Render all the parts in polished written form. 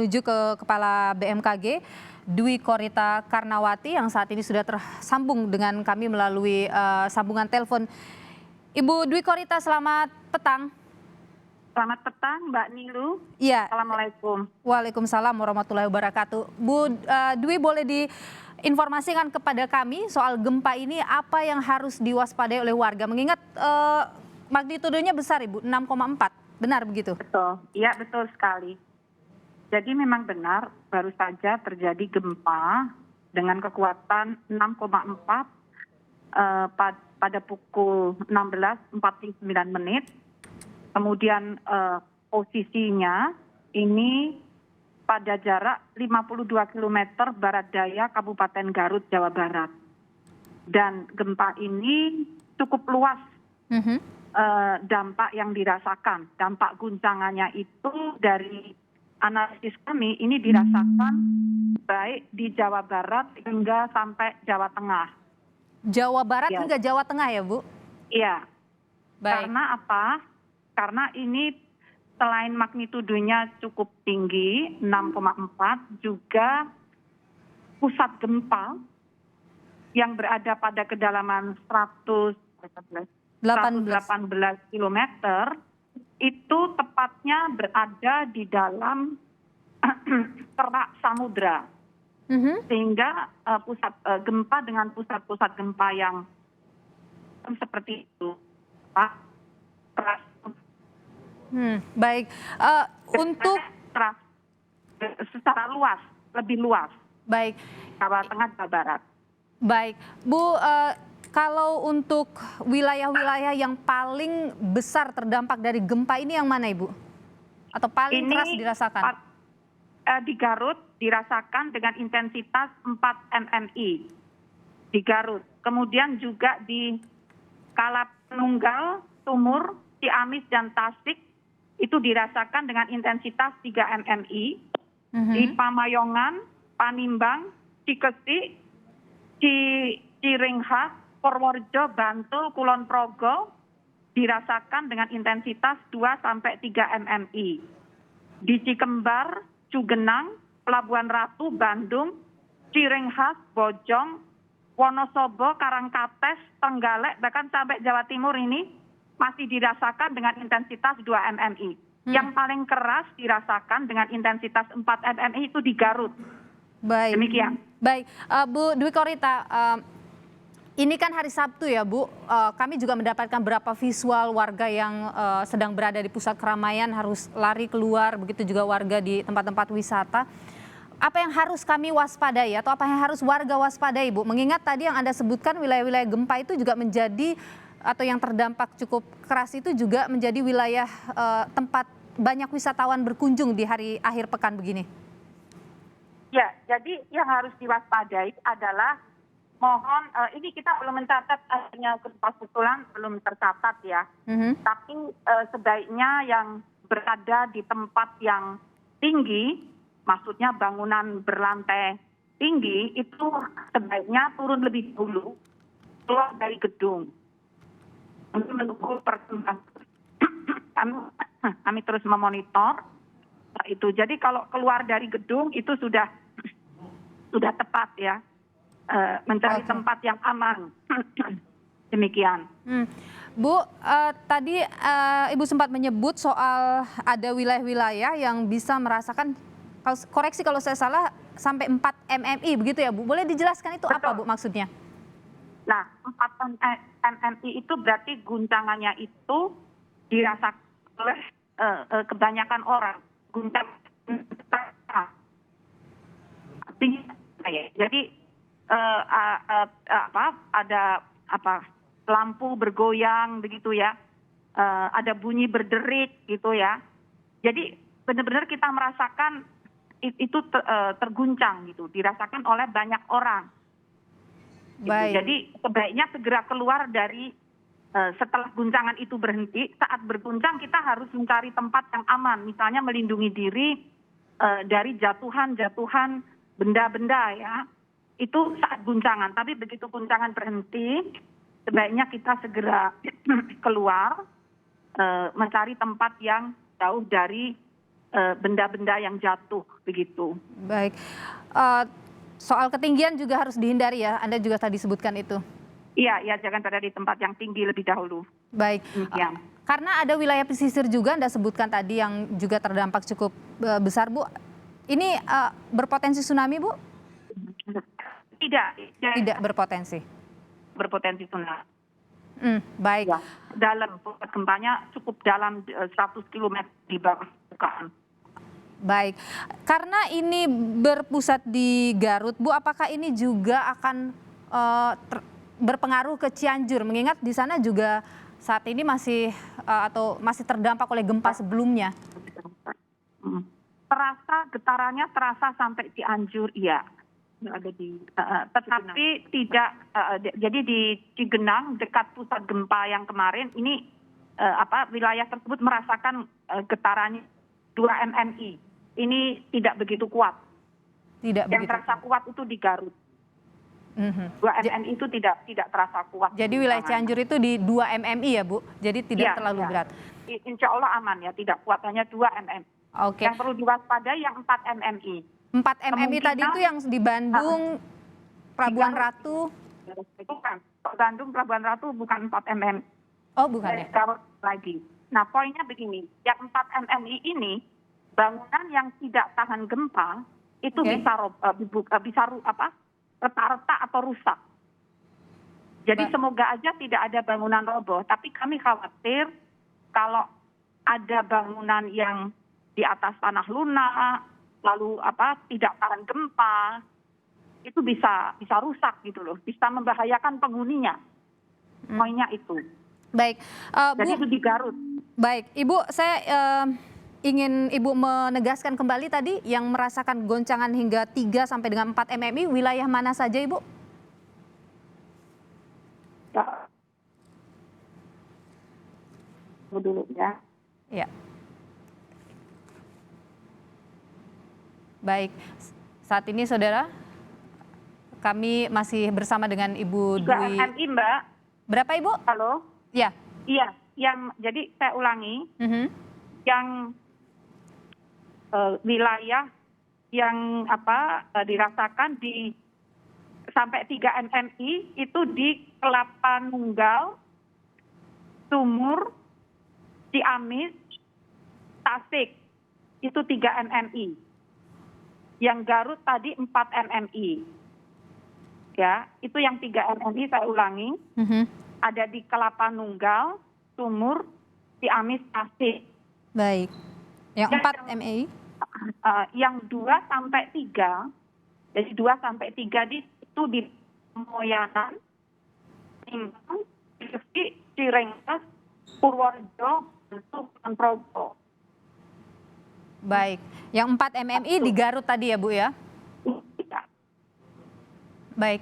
menuju ke Kepala BMKG Dwi Korita Karnawati yang saat ini sudah tersambung dengan kami melalui sambungan telepon. Ibu Dwi Korita, selamat petang. Selamat petang, Mbak Nilu. Iya. Assalamualaikum. Waalaikumsalam warahmatullahi wabarakatuh. Bu Dwi, boleh diinformasikan kepada kami soal gempa ini apa yang harus diwaspadai oleh warga? Mengingat magnitudenya besar, Ibu, 6,4. Benar begitu? Betul, iya betul sekali. Jadi memang benar baru saja terjadi gempa dengan kekuatan 6,4 pada pukul 16.49 menit. Kemudian posisinya ini pada jarak 52 km barat daya Kabupaten Garut, Jawa Barat. Dan gempa ini cukup luas. Dampak yang dirasakan, dampak guncangannya itu dari analisis kami ini dirasakan baik di Jawa Barat hingga sampai Jawa Tengah. Jawa Barat hingga Jawa Tengah ya, Bu? Iya. Baik. Karena apa? Karena ini selain magnitudenya cukup tinggi, 6,4, juga pusat gempa yang berada pada kedalaman 118 km itu tepatnya berada di dalam kerak samudra, sehingga pusat gempa dengan pusat-pusat gempa yang seperti itu, baik. Untuk secara luas, lebih luas. Baik. Jawa Tengah, Jawa Barat. Baik, Bu. Kalau untuk wilayah-wilayah yang paling besar terdampak dari gempa ini yang mana, Ibu? Atau paling keras dirasakan? Di Garut dirasakan dengan intensitas 4 mmi di Garut. Kemudian juga di Kalapenunggal, Sumur, Ciamis, dan Tasik itu dirasakan dengan intensitas 3 mmi. Di Pamayongan, Panimbang, Cikesik, Ciringhas, Purworejo, Bantul, Kulon Progo dirasakan dengan intensitas 2-3 mmi. Di Cikembar, Cugenang, Pelabuhan Ratu, Bandung, Ciringhas, Bojong, Wonosobo, Karangkates, Trenggalek, bahkan sampai Jawa Timur ini masih dirasakan dengan intensitas 2 mmi. Yang paling keras dirasakan dengan intensitas 4 mmi itu di Garut. Baik. Demikian. Baik, Bu Dwi Korita. Ini kan hari Sabtu ya, Bu. Kami juga mendapatkan beberapa visual warga yang sedang berada di pusat keramaian harus lari keluar, begitu juga warga di tempat-tempat wisata. Apa yang harus kami waspadai atau apa yang harus warga waspadai, Bu? Mengingat tadi yang Anda sebutkan wilayah-wilayah gempa itu juga menjadi atau yang terdampak cukup keras itu juga menjadi wilayah tempat banyak wisatawan berkunjung di hari akhir pekan begini. Ya, jadi yang harus diwaspadai adalah mohon, ini kita belum mencatat adanya gempa susulan, belum tercatat ya. Tapi sebaiknya yang berada di tempat yang tinggi, maksudnya bangunan berlantai tinggi, itu sebaiknya turun lebih dulu, keluar dari gedung. Untuk menunggu perkembangan. Kami terus memonitor itu. Jadi kalau keluar dari gedung itu sudah tepat ya. Mencari tempat yang aman. Demikian. Bu, tadi Ibu sempat menyebut soal ada wilayah-wilayah yang bisa merasakan, koreksi kalau saya salah, sampai 4 mmi begitu ya, Bu. Boleh dijelaskan itu apa, Bu, maksudnya? Nah, 4 mmi itu berarti guncangannya itu dirasakan oleh kebanyakan orang. Jadi ada lampu bergoyang begitu ya, ada bunyi berderit gitu ya. Jadi benar-benar kita merasakan itu terguncang gitu, dirasakan oleh banyak orang. Gitu. Jadi sebaiknya segera keluar dari setelah guncangan itu berhenti. Saat berguncang kita harus mencari tempat yang aman, misalnya melindungi diri dari jatuhan benda-benda ya. Itu saat guncangan, tapi begitu guncangan berhenti, sebaiknya kita segera keluar, mencari tempat yang jauh dari benda-benda yang jatuh begitu. Baik. Soal ketinggian juga harus dihindari ya. Anda juga tadi sebutkan itu. Iya, ya jangan berada di tempat yang tinggi lebih dahulu. Baik. Demikian. Karena ada wilayah pesisir juga Anda sebutkan tadi yang juga terdampak cukup besar, Bu. Ini berpotensi tsunami, Bu? Tidak Tidak berpotensi. berpotensi tsunami. Baik. Ya, dalam pusat gempanya cukup dalam 100 km di bawah permukaan. Baik, karena ini berpusat di Garut, Bu, apakah ini juga akan berpengaruh ke Cianjur? Mengingat di sana juga saat ini masih masih terdampak oleh gempa sebelumnya. Getarannya terasa sampai Cianjur, iya. Tetapi tidak, jadi di Cigenang dekat pusat gempa yang kemarin ini wilayah tersebut merasakan getarannya 2 mmi. Ini tidak begitu kuat. Tidak yang begitu terasa kuat itu di Garut. 2 mmi itu tidak terasa kuat. Jadi wilayah Cianjur itu di 2 mmi ya, Bu? Jadi tidak terlalu berat. Insya Allah aman ya, tidak kuat, hanya 2 mmi. Oke. Yang perlu diwaspadai yang 4 mmi. 4 mmi tadi itu yang di Bandung, Pelabuhan Ratu. Bukan, Bandung, Pelabuhan Ratu bukan 4 mmi. Oh, bukan ya? Garut lagi. Nah, poinnya begini, yang 4 mmi ini bangunan yang tidak tahan gempa itu bisa retak-retak atau rusak. Jadi semoga aja tidak ada bangunan roboh, tapi kami khawatir kalau ada bangunan yang di atas tanah lunak, lalu tidak tahan gempa, itu bisa rusak gitu loh, bisa membahayakan penghuninya. Poinnya itu. Baik, jadi Bu, itu di Garut. Baik, Ibu, saya ingin Ibu menegaskan kembali tadi yang merasakan goncangan hingga 3 sampai dengan 4 mmi, wilayah mana saja, Ibu? Ya. Dulu ya. Ya. Baik, saat ini saudara, kami masih bersama dengan Ibu Dwi. MMI, Mbak. Berapa, Ibu? Halo? Ya. Iya, jadi saya ulangi, yang wilayah yang dirasakan di sampai 3 mmi itu di Kelapa Nunggal, Sumur, Ciamis, Tasik, itu 3 mmi. Yang Garut tadi 4 mmi. Ya, itu yang 3 mmi saya ulangi. Ada di Kelapa Nunggal, Sumur, Ciamis, Tasik. Baik. Yang 4 mmi? Yang 2 sampai 3, jadi 2 sampai 3 itu di Moyanan, Timbang, Gresik, Cirenggas, Purworejo, dan Progo. Baik. Yang 4 mmi di Garut tadi ya, Bu ya? Iya. Baik.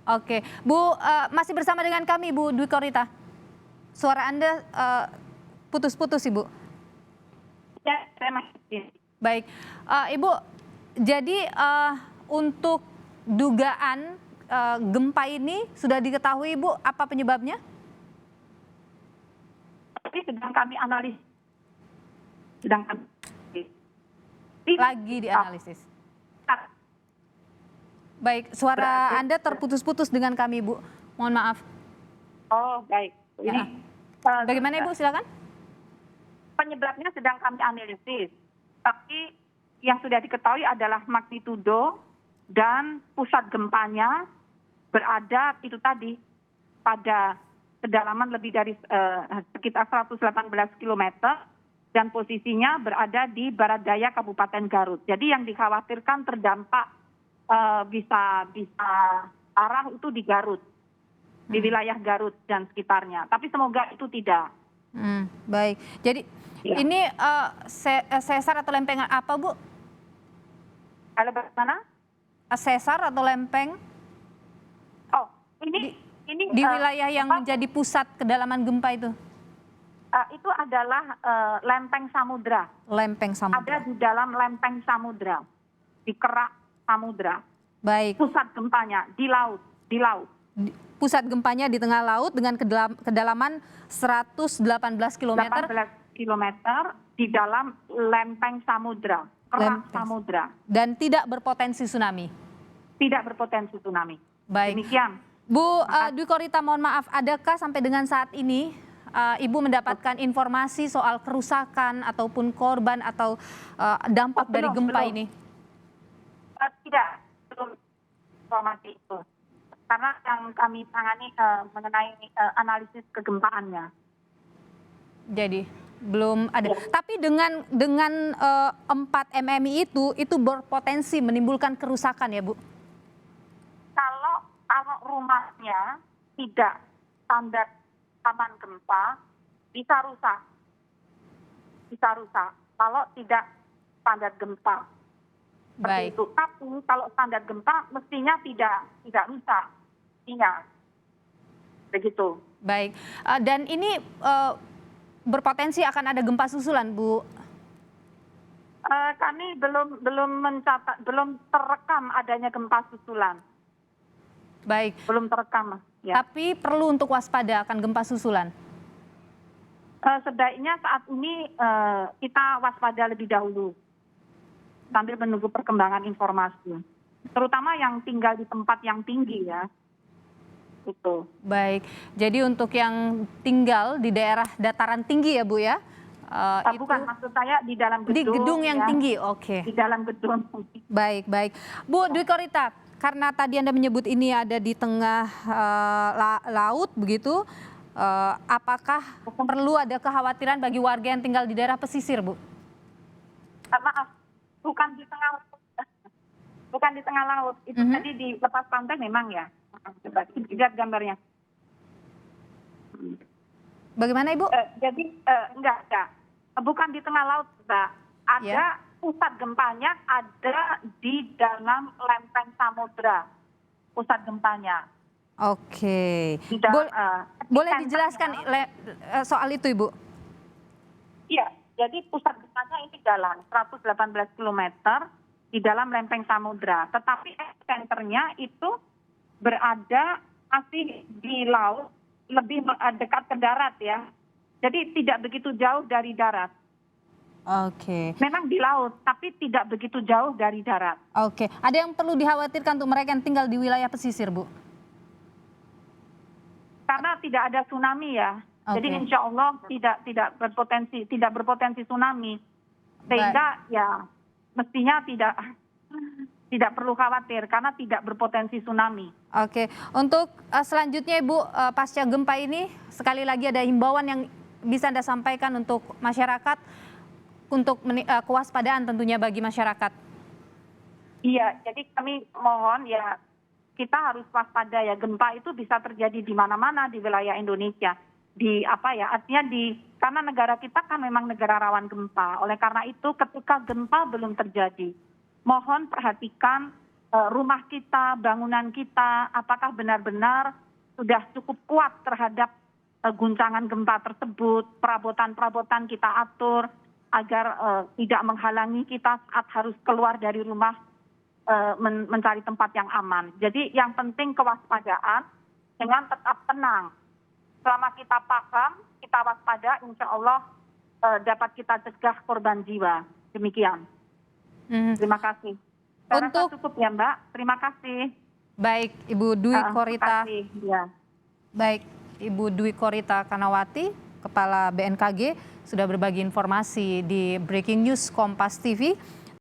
Oke, Bu, masih bersama dengan kami, Bu Dwi Korita. Suara Anda putus-putus, Ibu. Ya, saya masih. Baik, Ibu, jadi untuk dugaan gempa ini sudah diketahui, Bu, apa penyebabnya? Tapi sedang kami analisis. Lagi dianalisis. Baik, suara Anda terputus-putus dengan kami, Bu. Mohon maaf. Oh, baik. Ya. Bagaimana, Ibu? Silakan. Penyebabnya sedang kami analisis. Tapi yang sudah diketahui adalah magnitudo dan pusat gempanya berada itu tadi pada kedalaman lebih dari sekitar 118 km dan posisinya berada di barat daya Kabupaten Garut. Jadi yang dikhawatirkan terdampak bisa arah itu di Garut, di wilayah Garut dan sekitarnya. Tapi semoga itu tidak. Baik. Jadi ini sesar atau lempengan apa, Bu? Halo, bagaimana? Sesar atau lempeng? Oh, ini di wilayah yang menjadi pusat kedalaman gempa itu? Itu adalah lempeng samudra. Lempeng samudra. Ada di dalam lempeng samudra, di kerak samudra. Baik. Pusat gempanya di laut. Pusat gempanya di tengah laut dengan kedalaman 118 km. 18 kilometer di dalam lempeng samudra, kerak samudra. Dan tidak berpotensi tsunami. Tidak berpotensi tsunami. Baik. Demikian. Bu Dwi Korita, mohon maaf, adakah sampai dengan saat ini Ibu mendapatkan informasi soal kerusakan ataupun korban atau dampak dari gempa ini? Tidak, belum informasi itu. Karena yang kami tangani mengenai analisis kegempaannya. Jadi belum ada. Tapi dengan 4 MMI itu berpotensi menimbulkan kerusakan ya, Bu? Kalau rumahnya tidak standar aman gempa, bisa rusak. Bisa rusak. Kalau tidak standar gempa. Baik. Itu. Tapi kalau standar gempa mestinya tidak rusak. Iya. Begitu. Baik. Dan ini berpotensi akan ada gempa susulan, Bu? Kami belum mencatat, belum terekam adanya gempa susulan. Baik. Belum terekam, ya. Tapi perlu untuk waspada akan gempa susulan. Sebaiknya saat ini kita waspada lebih dahulu sambil menunggu perkembangan informasi, terutama yang tinggal di tempat yang tinggi ya. Itu. Baik. Jadi untuk yang tinggal di daerah dataran tinggi ya, Bu ya? Bukan, maksud saya di dalam gedung. Di gedung yang ya. tinggi, oke. Di dalam gedung. Baik, baik. Bu Dwi Korita, karena tadi Anda menyebut ini ada di tengah laut begitu, apakah perlu ada kekhawatiran bagi warga yang tinggal di daerah pesisir, Bu? Maaf, bukan di tengah laut. Bukan di tengah laut. Itu tadi di lepas pantai memang ya. Coba lihat gambarnya. Bagaimana, Ibu? Jadi enggak. Bukan di tengah laut, Mbak. Ada pusat gempanya ada di dalam lempeng samudra. Pusat gempanya. Oke. Boleh dijelaskan soal itu, Ibu? Iya, jadi pusat gempanya ini dalam 118 km di dalam lempeng samudra. Tetapi epicenternya itu berada masih di laut, lebih dekat ke darat ya. Jadi tidak begitu jauh dari darat. Oke. Memang di laut, tapi tidak begitu jauh dari darat. Oke. Ada yang perlu dikhawatirkan untuk mereka yang tinggal di wilayah pesisir, Bu? Karena tidak ada tsunami ya. Jadi insya Allah tidak berpotensi tsunami. Sehingga ya mestinya tidak perlu khawatir karena tidak berpotensi tsunami. Oke, untuk selanjutnya Ibu, pasca gempa ini sekali lagi ada himbauan yang bisa Anda sampaikan untuk masyarakat untuk kewaspadaan tentunya bagi masyarakat. Iya, jadi kami mohon ya kita harus waspada ya, gempa itu bisa terjadi di mana-mana di wilayah Indonesia. Artinya karena negara kita kan memang negara rawan gempa. Oleh karena itu ketika gempa belum terjadi, mohon perhatikan rumah kita, bangunan kita, apakah benar-benar sudah cukup kuat terhadap guncangan gempa tersebut. Perabotan-perabotan kita atur agar tidak menghalangi kita saat harus keluar dari rumah mencari tempat yang aman. Jadi yang penting kewaspadaan dengan tetap tenang. Selama kita paham, kita waspada, insya Allah dapat kita cegah korban jiwa. Demikian. Terima kasih. Saya rasa cukup ya Mbak. Terima kasih. Baik, Ibu Dwi Korita. Terima kasih. Ya. Baik, Ibu Dwi Korita Kanawati, Kepala BNKG, sudah berbagi informasi di Breaking News Kompas TV.